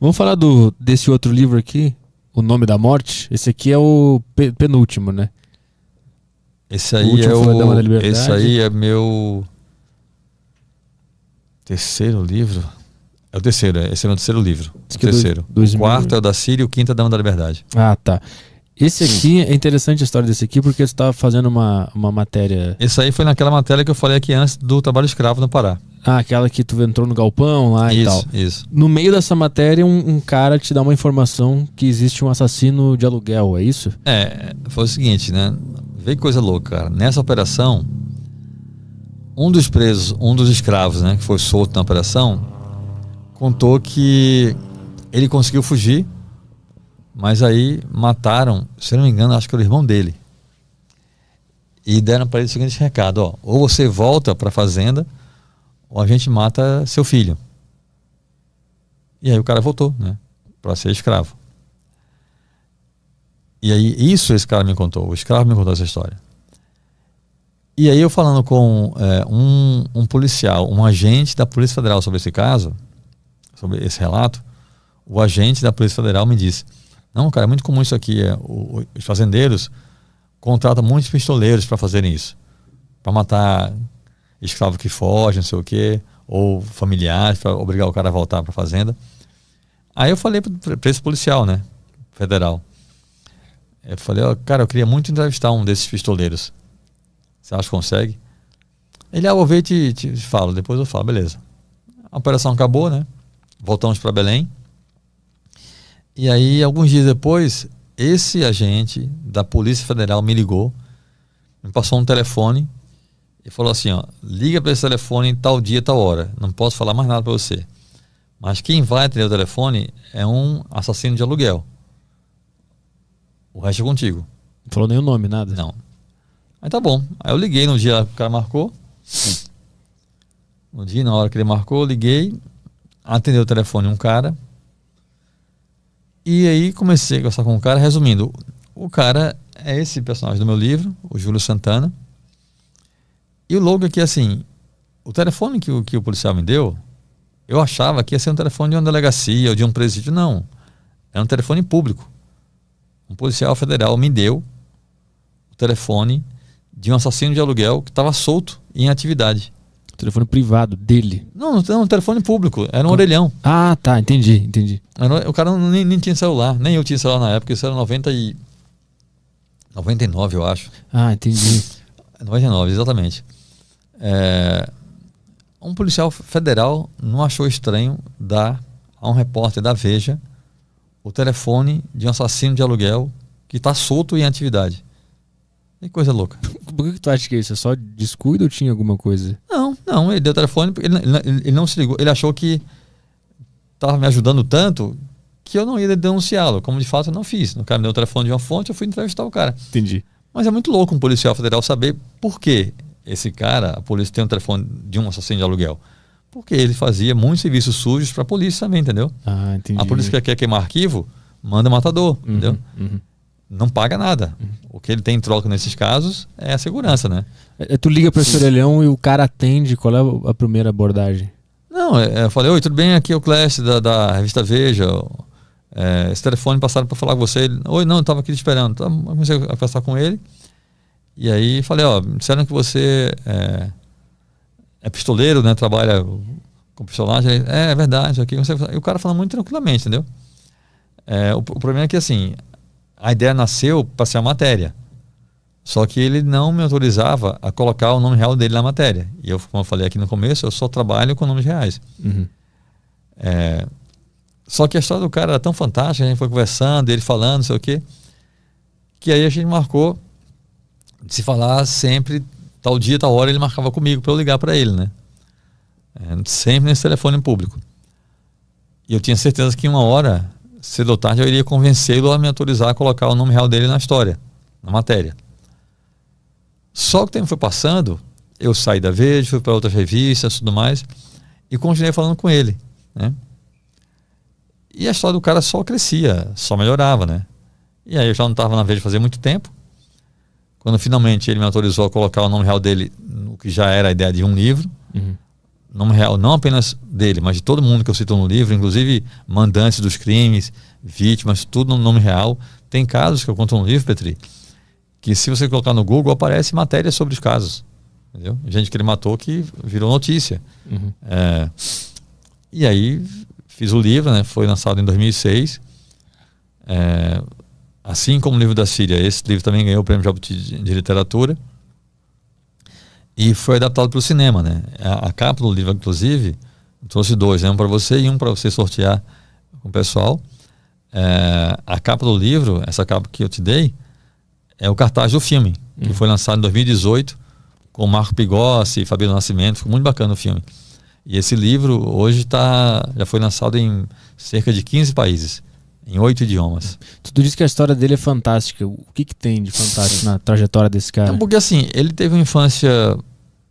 Vamos falar desse outro livro aqui, O Nome da Morte. Esse aqui é o penúltimo, né? Esse O aí último foi A Dama da Liberdade. Esse aí é meu terceiro livro. É o terceiro, esse é o meu terceiro livro. Esse O aqui é terceiro. 2000. O quarto é o da Síria e o quinto é a Dama da Liberdade. Ah, tá. Esse aqui, é interessante a história desse aqui, porque você estava fazendo uma matéria... Esse aí foi naquela matéria que eu falei aqui antes do trabalho escravo no Pará. Ah, aquela que tu entrou no galpão lá e tal. Isso. No meio dessa matéria, um cara te dá uma informação que existe um assassino de aluguel, é isso? Foi o seguinte, né? Vê que coisa louca, cara. Nessa operação, um dos presos, um dos escravos, né, que foi solto na operação, contou que ele conseguiu fugir, mas aí mataram, se eu não me engano, acho que era o irmão dele. E deram para ele o seguinte recado, ó: ou você volta para a fazenda, ou a gente mata seu filho. E aí o cara voltou, né, para ser escravo. E aí esse cara me contou, o escravo me contou essa história. E aí eu falando com um policial, um agente da Polícia Federal sobre esse caso, sobre esse relato, o agente da Polícia Federal me disse: não, cara, é muito comum isso aqui. Os fazendeiros contratam muitos pistoleiros para fazerem isso, para matar escravo que foge, não sei o quê, ou familiares, para obrigar o cara a voltar para a fazenda. Aí eu falei para esse policial, né, federal, eu falei: ó, cara, eu queria muito entrevistar um desses pistoleiros. Você acha que consegue? Ele: eu vou ver e te falo. Depois eu falo. Beleza. A operação acabou, né? Voltamos para Belém. E aí, alguns dias depois, esse agente da Polícia Federal me ligou, me passou um telefone e falou assim: ó, liga para esse telefone em tal dia, tal hora. Não posso falar mais nada para você, mas quem vai atender o telefone é um assassino de aluguel. O resto é contigo. Não falou nem o nome, nada? Não. Aí tá bom. Aí eu liguei no dia que o cara marcou. No dia, na hora que ele marcou, eu liguei. Atendeu o telefone um cara. E aí comecei a conversar com o cara. Resumindo, o cara é esse personagem do meu livro, o Júlio Santana. E o logo aqui, assim, o telefone que o policial me deu, eu achava que ia ser um telefone de uma delegacia ou de um presídio. Não. Era um telefone público. Um policial federal me deu o telefone de um assassino de aluguel que estava solto em atividade. Telefone privado dele? Não, um telefone público. Era um orelhão. Ah, tá. Entendi. O cara nem tinha celular. Nem eu tinha celular na época. Isso era 99, eu acho. Ah, entendi. 99, exatamente. Um policial federal não achou estranho dar a um repórter da Veja o telefone de um assassino de aluguel que está solto em atividade. Que coisa louca. Por que tu acha que é isso? É só descuido ou tinha alguma coisa? Não, ele deu o telefone, ele não se ligou, ele achou que estava me ajudando tanto que eu não ia denunciá-lo, como de fato eu não fiz. O cara me deu o telefone de uma fonte, eu fui entrevistar o cara. Entendi. Mas é muito louco um policial federal saber por que esse cara, a polícia tem um telefone de um assassino de aluguel. Porque ele fazia muitos serviços sujos para a polícia também, entendeu? Ah, entendi. A polícia que quer queimar arquivo, manda matador, entendeu? Não paga nada. O que ele tem em troca nesses casos é a segurança, né? Tu liga para esse orelhão e o cara atende. Qual é a primeira abordagem? Não, eu falei: oi, tudo bem? Aqui é o Clécio da revista Veja. Esse telefone passaram para falar com você. Ele: oi, não, eu estava aqui te esperando. Então, eu comecei a conversar com ele. E aí falei: ó, me disseram que você é pistoleiro, né? Trabalha com pistolagem. É verdade. Aqui. E o cara falando muito tranquilamente, entendeu? O problema é que, assim, a ideia nasceu para ser a matéria. Só que ele não me autorizava a colocar o nome real dele na matéria. E eu, como eu falei aqui no começo, eu só trabalho com nomes reais. Só que a história do cara era tão fantástica, a gente foi conversando, ele falando, não sei o quê, que aí a gente marcou de se falar sempre, tal dia, tal hora, ele marcava comigo para eu ligar para ele, né? Sempre nesse telefone público. E eu tinha certeza que uma hora, cedo ou tarde, eu iria convencê-lo a me autorizar a colocar o nome real dele na história, na matéria. Só que o tempo foi passando, eu saí da Veja, fui para outras revistas e tudo mais, e continuei falando com ele, né? E a história do cara só crescia, só melhorava, né? E aí eu já não estava na Veja fazia muito tempo. Quando finalmente ele me autorizou a colocar o nome real dele no que já era a ideia de um livro, nome real não apenas dele, mas de todo mundo que eu cito no livro, inclusive mandantes dos crimes, vítimas, tudo no nome real. Tem casos que eu conto no livro, Petri, que se você colocar no Google, aparece matéria sobre os casos. Entendeu? Gente que ele matou que virou notícia. Uhum. E aí fiz o livro, né? Foi lançado em 2006. Assim como o livro da Síria, esse livro também ganhou o Prêmio Jabuti de Literatura. E foi adaptado para o cinema, né? A capa do livro, inclusive, eu trouxe dois, né? Um para você e um para você sortear com o pessoal. A capa do livro, essa capa que eu te dei, é o cartaz do filme, que foi lançado em 2018, com Marco Pigossi e Fabíola Nascimento. Ficou muito bacana o filme. E esse livro hoje já foi lançado em cerca de 15 países, em 8 idiomas. Tu disse que a história dele é fantástica. O que tem de fantástico na trajetória desse cara? Porque assim, ele teve uma infância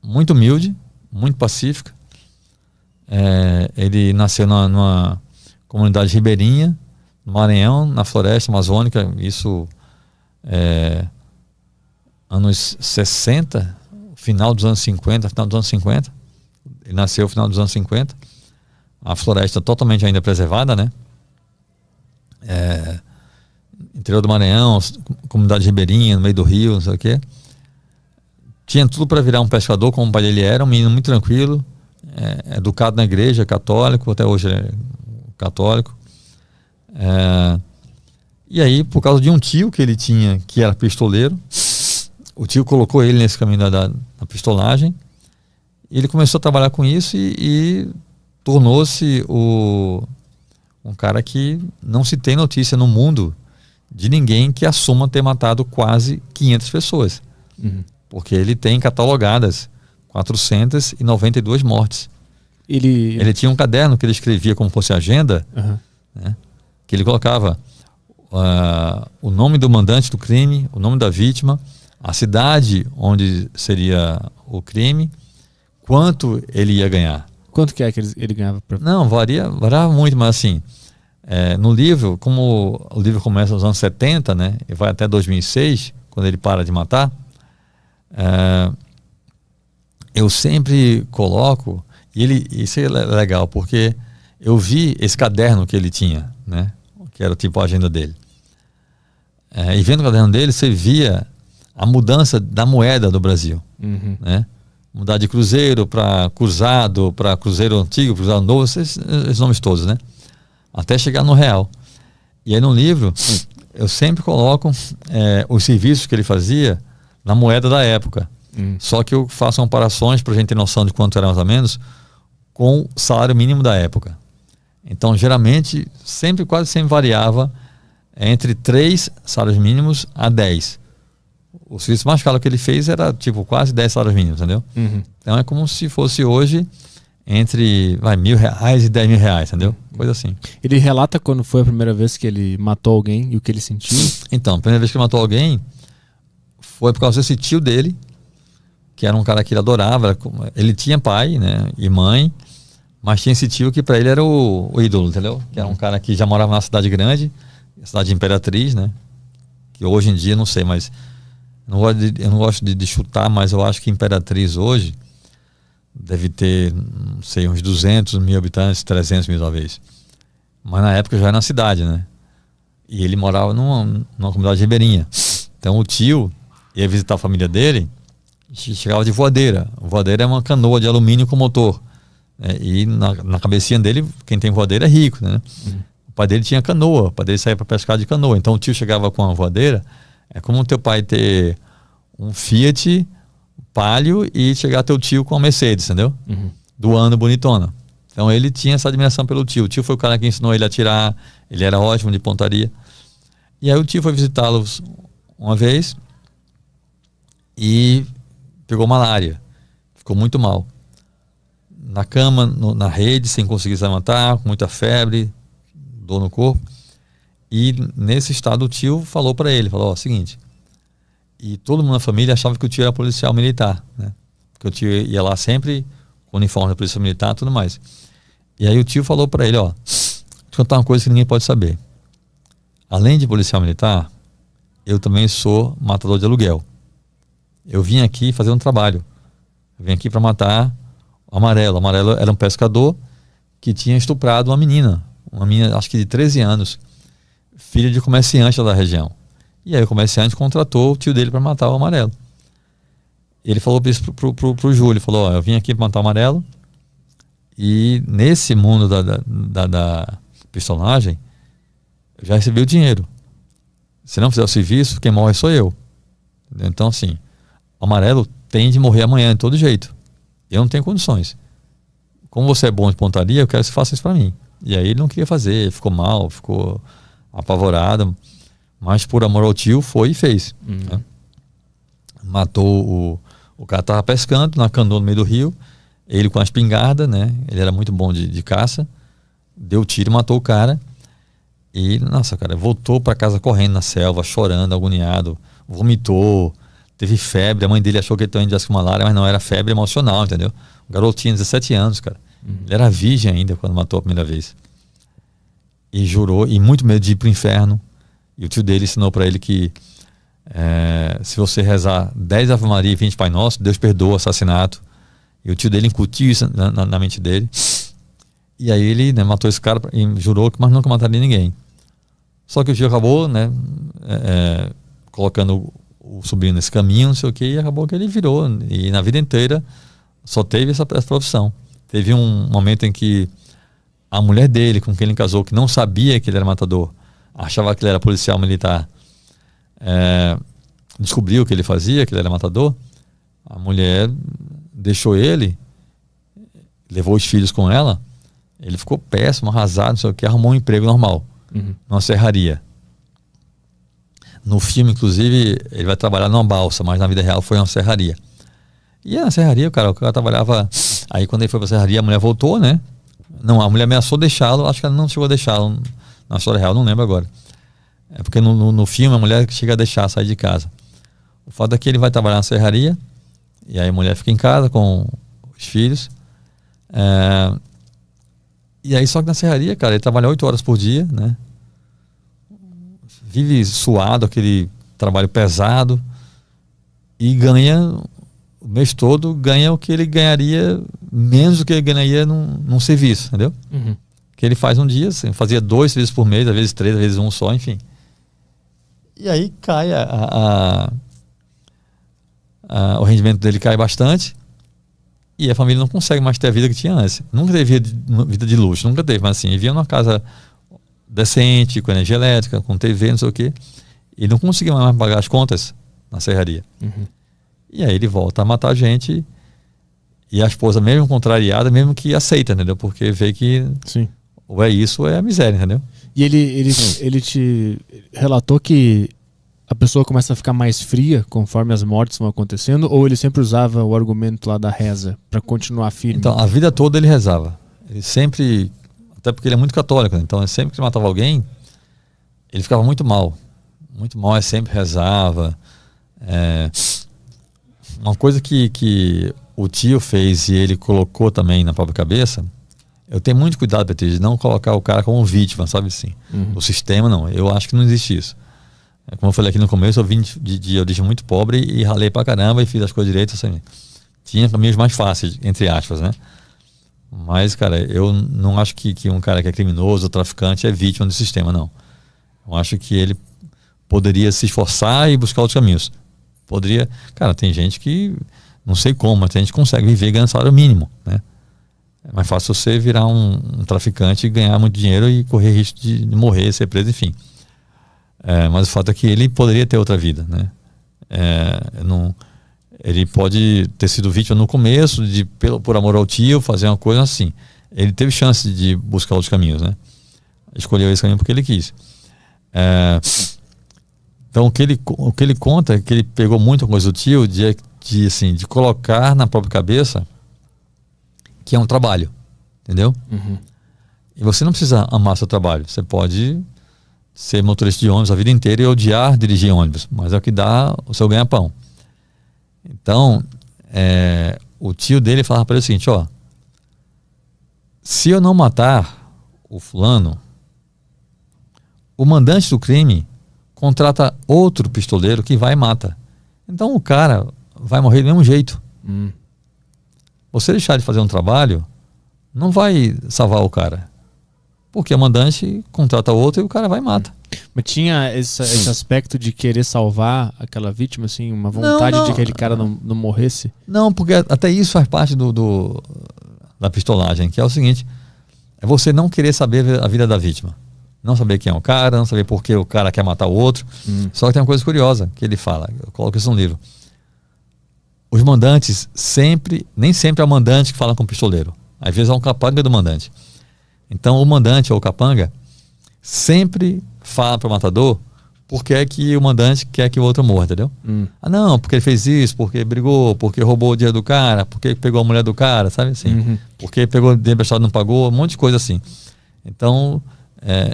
muito humilde, muito pacífica. Ele nasceu numa comunidade ribeirinha, no Maranhão, na floresta amazônica, isso anos 60, final dos anos 50, final dos anos 50. Ele nasceu no final dos anos 50. A floresta totalmente ainda preservada, né? Interior do Maranhão, comunidade ribeirinha, no meio do rio, não sei o quê. Tinha tudo para virar um pescador, como o pai dele era, um menino muito tranquilo, educado na igreja, católico, até hoje é católico. E aí, por causa de um tio que ele tinha, que era pistoleiro, o tio colocou ele nesse caminho da pistolagem. Ele começou a trabalhar com isso e tornou-se um cara que não se tem notícia no mundo de ninguém que assuma ter matado quase 500 pessoas. Uhum. Porque ele tem catalogadas 492 mortes. Ele tinha um caderno que ele escrevia como fosse agenda, né, que ele colocava o nome do mandante do crime, o nome da vítima, a cidade onde seria o crime, quanto ele ia ganhar. Quanto que é que ele ganhava? Não, variava muito, mas assim, no livro, como o livro começa nos anos 70, né, e vai até 2006, quando ele para de matar, eu sempre coloco, isso é legal, porque eu vi esse caderno que ele tinha, né, que era tipo a agenda dele. E vendo o caderno dele, você via a mudança da moeda do Brasil, né? Mudar de cruzeiro para cruzado, para cruzeiro antigo, cruzado novo, esses nomes todos, né? Até chegar no real. E aí no livro, eu sempre coloco os serviços que ele fazia na moeda da época. Só que eu faço comparações para a gente ter noção de quanto era mais ou menos com o salário mínimo da época. Então, geralmente, quase sempre variava entre 3 salários mínimos a 10. O serviço mais caro que ele fez era tipo quase 10 salários mínimos, entendeu? Então é como se fosse hoje entre R$1.000 e R$10.000, entendeu? Coisa assim. Ele relata quando foi a primeira vez que ele matou alguém e o que ele sentiu? Então, a primeira vez que ele matou alguém foi por causa desse tio dele, que era um cara que ele adorava. Ele tinha pai, né, e mãe, mas tinha esse tio que para ele era o ídolo, entendeu? Que era um cara que já morava na cidade grande, cidade de Imperatriz, né? Que hoje em dia, não sei, mas eu não gosto de chutar, mas eu acho que Imperatriz hoje deve ter, não sei, uns 200 mil habitantes, 300 mil talvez. Mas na época já era na cidade, né? E ele morava numa comunidade ribeirinha. Então o tio ia visitar a família dele, chegava de voadeira. Voadeira é uma canoa de alumínio com motor. E na cabecinha dele, quem tem voadeira é rico, né? O pai dele tinha canoa, o pai dele saía para pescar de canoa. Então o tio chegava com uma voadeira. É como o teu pai ter um Fiat Palio e chegar teu tio com uma Mercedes, entendeu? Do ano bonitona. Então ele tinha essa admiração pelo tio. O tio foi o cara que ensinou ele a atirar, ele era ótimo de pontaria. E aí o tio foi visitá-los uma vez e pegou malária. Ficou muito mal. Na cama, na rede, sem conseguir se levantar, com muita febre, dor no corpo. E nesse estado o tio falou para ele, falou, seguinte, e todo mundo na família achava que o tio era policial militar, né? Porque o tio ia lá sempre com o uniforme da polícia militar e tudo mais. E aí o tio falou para ele, vou te contar uma coisa que ninguém pode saber. Além de policial militar, eu também sou matador de aluguel. Eu vim aqui fazer um trabalho. Eu vim aqui para matar O Amarelo era um pescador que tinha estuprado uma menina, acho que de 13 anos, filha de comerciante da região. E aí o comerciante contratou o tio dele para matar o Amarelo. Ele falou isso pro Júlio, ele falou, eu vim aqui para matar o Amarelo, e nesse mundo da pistolagem, eu já recebi o dinheiro. Se não fizer o serviço, quem morre sou eu. Então, assim, o Amarelo tem de morrer amanhã de todo jeito. Eu não tenho condições. Como você é bom de pontaria, eu quero que você faça isso para mim. E aí ele não queria fazer, ele ficou mal, ficou apavorado, mas por amor ao tio foi e fez. Né? Matou o cara estava pescando na canoa no meio do rio, ele com a espingarda, né? Ele era muito bom de caça, deu tiro, matou o cara e, nossa, cara, voltou para casa correndo na selva, chorando, agoniado, vomitou, teve febre, a mãe dele achou que ele estava com malária, mas não, era febre emocional, entendeu? O garoto tinha 17 anos, cara. Ele era virgem ainda quando matou a primeira vez. E jurou, e muito medo de ir pro inferno. E o tio dele ensinou para ele que se você rezar 10 Ave Maria e 20 Pai Nosso, Deus perdoa o assassinato. E o tio dele incutiu isso na mente dele. E aí ele, né, matou esse cara e jurou que mais nunca mataria ninguém. Só que o tio acabou, né, colocando o sobrinho nesse caminho, não sei o que, e acabou que ele virou. E na vida inteira só teve essa profissão. Teve um momento em que a mulher dele, com quem ele casou, que não sabia que ele era matador, achava que ele era policial militar, descobriu o que ele fazia, que ele era matador. A mulher deixou ele, levou os filhos com ela, ele ficou péssimo, arrasado, não sei o que, arrumou um emprego normal, numa serraria. No filme, inclusive, ele vai trabalhar numa balsa, mas na vida real foi uma serraria. E na serraria, o cara trabalhava. Aí quando ele foi pra serraria, a mulher voltou, né? Não, a mulher ameaçou deixá-lo, acho que ela não chegou a deixá-lo na história real, não lembro agora. É porque no filme a mulher chega a deixar sair de casa. O fato é que ele vai trabalhar na serraria, e aí a mulher fica em casa com os filhos. E aí só que na serraria, cara, ele trabalha 8 horas por dia, né? Vive suado, aquele trabalho pesado, e ganha o mês todo, ganha o que ele ganharia, menos do que ele ganharia num serviço, entendeu? Que ele faz um dia, assim, fazia 2 serviços por mês, às vezes 3, às vezes 1 só, enfim. E aí cai o rendimento dele cai bastante, e a família não consegue mais ter a vida que tinha antes. Nunca teve vida de luxo, nunca teve, mas assim, vivia numa casa decente, com energia elétrica, com TV, não sei o quê, e não conseguia mais pagar as contas na serraria. E aí ele volta a matar gente, e a esposa, mesmo contrariada, mesmo que aceita, entendeu? Porque vê que Sim. ou é isso ou é a miséria, entendeu? E ele te relatou que a pessoa começa a ficar mais fria conforme as mortes vão acontecendo, ou ele sempre usava o argumento lá da reza para continuar firme? Então, a vida toda ele rezava. Ele sempre, até porque ele é muito católico, né? Então sempre que matava alguém, ele ficava muito mal. Muito mal, ele sempre rezava. Uma coisa que o tio fez e ele colocou também na própria cabeça, eu tenho muito cuidado, Petri, de não colocar o cara como vítima, sabe assim? O sistema, não. Eu acho que não existe isso. Como eu falei aqui no começo, eu vim de origem muito pobre e ralei pra caramba e fiz as coisas direitas, assim. Tinha caminhos mais fáceis, entre aspas, né? Mas, cara, eu não acho que um cara que é criminoso ou traficante é vítima do sistema, não. Eu acho que ele poderia se esforçar e buscar outros caminhos. Poderia... Cara, tem gente que... Não sei como, mas tem gente que consegue viver ganhando salário mínimo, né? É mais fácil você virar um traficante e ganhar muito dinheiro e correr risco de morrer, ser preso, enfim. Mas o fato é que ele poderia ter outra vida, né? Ele pode ter sido vítima no começo, por amor ao tio, fazer uma coisa assim. Ele teve chance de buscar outros caminhos, né? Escolheu esse caminho porque ele quis. Então o que ele conta é que ele pegou muita coisa do tio de colocar na própria cabeça que é um trabalho, entendeu? E você não precisa amar seu trabalho. Você pode ser motorista de ônibus a vida inteira e odiar dirigir ônibus, mas é o que dá o seu ganha-pão. Então, o tio dele falava para ele o seguinte, ó, se eu não matar o fulano, o mandante do crime contrata outro pistoleiro que vai e mata. Então o cara vai morrer do mesmo jeito. você deixar de fazer um trabalho não vai salvar o cara. Porque o mandante contrata outro e o cara vai e mata. Mas tinha esse aspecto de querer salvar aquela vítima, assim, uma vontade de que aquele cara não morresse? Não, porque até isso faz parte da pistolagem, que é o seguinte: é você não querer saber a vida da vítima. Não saber quem é o cara, não saber por que o cara quer matar o outro. Só que tem uma coisa curiosa que ele fala, eu coloco isso no livro. Os mandantes nem sempre é o mandante que fala com o pistoleiro. Às vezes é um capanga do mandante. Então o mandante ou o capanga sempre fala para o matador por que é que o mandante quer que o outro morra, entendeu? Ah, não, porque ele fez isso, porque brigou, porque roubou o dinheiro do cara, porque pegou a mulher do cara, sabe assim? Porque pegou o dinheiro emprestado e não pagou, um monte de coisa assim. Então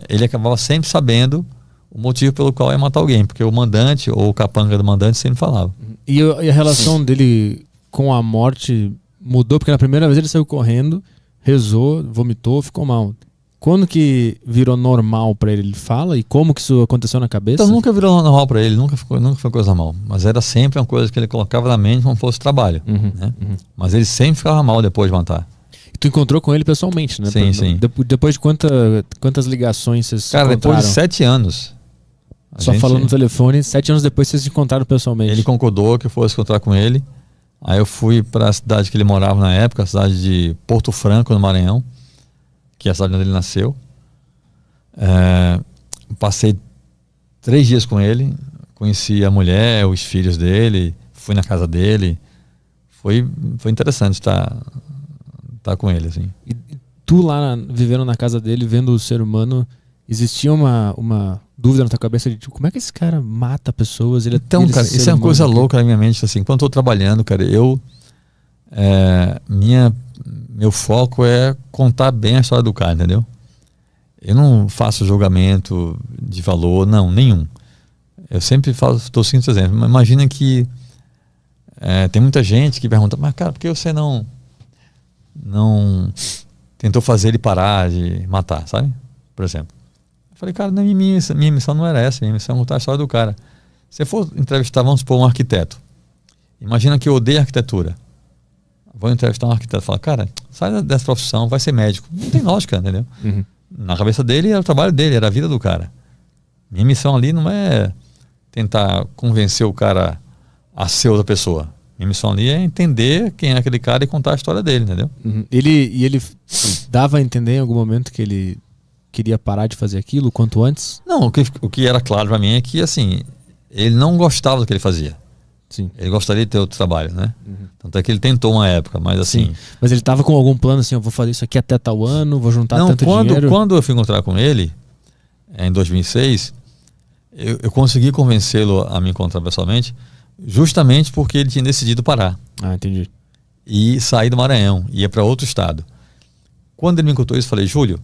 ele acabava sempre sabendo o motivo pelo qual ia matar alguém, porque o mandante ou o capanga do mandante sempre falava. E a relação dele com a morte mudou? Porque na primeira vez ele saiu correndo, rezou, vomitou, ficou mal. Quando que virou normal pra ele? Ele fala? E como que isso aconteceu na cabeça? Então nunca virou normal pra ele, nunca foi coisa normal. Mas era sempre uma coisa que ele colocava na mente como fosse trabalho. Né? Mas ele sempre ficava mal depois de matar. E tu encontrou com ele pessoalmente, né? Sim. Depois de quantas ligações vocês se encontraram? Depois de 7 anos. Falando no telefone, 7 anos depois vocês se encontraram pessoalmente. Ele concordou que eu fosse encontrar com ele. Aí eu fui para a cidade que ele morava na época, a cidade de Porto Franco, no Maranhão, que é a cidade onde ele nasceu. Passei 3 dias com ele, conheci a mulher, os filhos dele, fui na casa dele. Foi interessante estar com ele, assim. E tu lá vivendo na casa dele, vendo o ser humano, existia uma dúvida na tua cabeça de tipo, como é que esse cara mata pessoas? Então, cara, isso é uma coisa louca na minha mente, assim, quando eu tô trabalhando, cara, meu foco é contar bem a história do cara, entendeu? Eu não faço julgamento de valor, não, nenhum. Eu sempre estou seguindo esse exemplo. Imagina que tem muita gente que pergunta, mas cara, por que você não tentou fazer ele parar de matar, sabe? Por exemplo. Eu falei, cara, minha missão não era essa, minha missão é contar a história do cara. Se eu for entrevistar, vamos supor, um arquiteto. Imagina que eu odeio arquitetura. Vou entrevistar um arquiteto e falar, cara, sai dessa profissão, vai ser médico. Não tem lógica, entendeu? Na cabeça dele era o trabalho dele, era a vida do cara. Minha missão ali não é tentar convencer o cara a ser outra pessoa. Minha missão ali é entender quem é aquele cara e contar a história dele, entendeu? Ele dava a entender em algum momento que ele queria parar de fazer aquilo quanto antes? Não, o que era claro pra mim é que, assim, ele não gostava do que ele fazia. Sim. Ele gostaria de ter outro trabalho, né? Tanto é que ele tentou uma época, mas assim... Sim. Mas ele tava com algum plano assim, eu vou fazer isso aqui até tal ano, vou juntar tanto dinheiro? Quando eu fui encontrar com ele, em 2006, eu consegui convencê-lo a me encontrar pessoalmente, justamente porque ele tinha decidido parar. Ah, entendi. E sair do Maranhão, ia para outro estado. Quando ele me encontrou isso, eu falei, Júlio,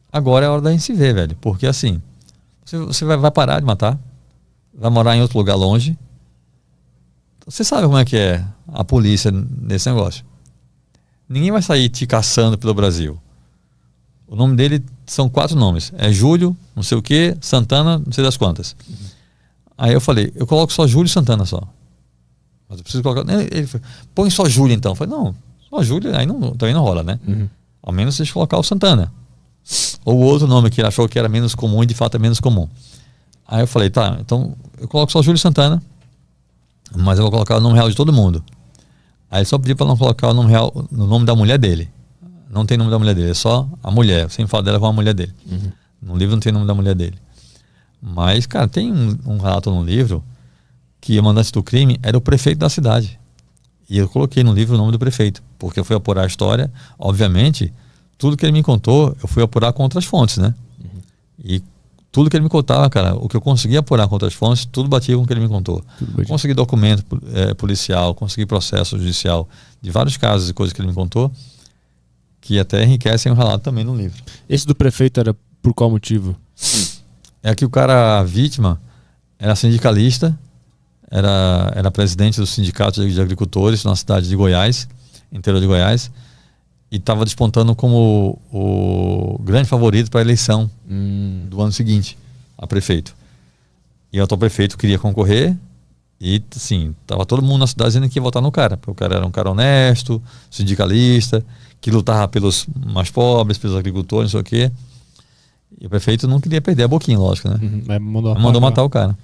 agora é a hora da gente se ver, velho. Porque assim, você vai parar de matar, vai morar em outro lugar longe. Você sabe como é que é a polícia nesse negócio. Ninguém vai sair te caçando pelo Brasil. O nome dele são 4 nomes. É Júlio, não sei o que, Santana, não sei das quantas. Aí eu falei, eu coloco só Júlio e Santana só. Mas eu preciso colocar... Ele falou, põe só Júlio então. Eu falei, não, só Júlio aí também não rola, né? Ao menos deixa eu colocar o Santana. Ou outro nome que ele achou que era menos comum e de fato é menos comum. Aí eu falei, tá, então eu coloco só Júlio Santana, mas eu vou colocar o nome real de todo mundo. Aí ele só pediu para não colocar o nome real, no nome da mulher dele. Não tem nome da mulher dele, é só a mulher. Eu sempre falo dela com a mulher dele. No livro não tem nome da mulher dele. Mas, cara, tem um relato no livro que o mandante do crime era o prefeito da cidade. E eu coloquei no livro o nome do prefeito, porque eu fui apurar a história. Obviamente, tudo que ele me contou, eu fui apurar com outras fontes, né? E tudo que ele me contava, cara, o que eu conseguia apurar com outras fontes, tudo batia com o que ele me contou. Consegui documento policial, consegui processo judicial de vários casos e coisas que ele me contou, que até enriquecem o relato também no livro. Esse do prefeito era por qual motivo? É que o cara, a vítima, era sindicalista, era presidente do sindicato de agricultores na cidade de Goiás, interior de Goiás, e estava despontando como o grande favorito para a eleição do ano seguinte, a prefeito. E o atual prefeito queria concorrer E, assim, tava todo mundo na cidade dizendo que ia votar no cara, porque o cara era um cara honesto, sindicalista, que lutava pelos mais pobres, pelos agricultores, não sei o quê. E o prefeito não queria perder a boquinha, lógico, né? Mandou matar o cara.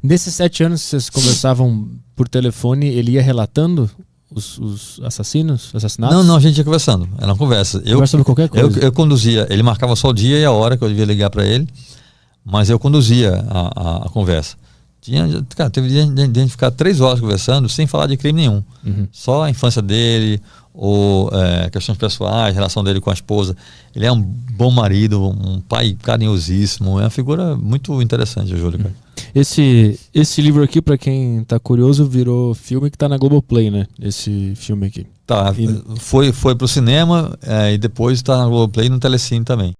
Nesses 7 anos que vocês conversavam por telefone, ele ia relatando os assassinatos? Não, a gente ia conversando. Era uma conversa. Conversa sobre qualquer coisa. Eu conduzia, ele marcava só o dia e a hora que eu devia ligar para ele, mas eu conduzia a conversa. Teve dia de a gente ficar 3 horas conversando sem falar de crime nenhum. Só a infância dele, ou questões pessoais, relação dele com a esposa. Ele é um bom marido, um pai carinhosíssimo. É uma figura muito interessante, Júlio. Cara. Esse livro aqui, para quem tá curioso, virou filme que tá na Globoplay, né? Esse filme aqui. Tá, foi pro cinema e depois tá na Globoplay e no Telecine também.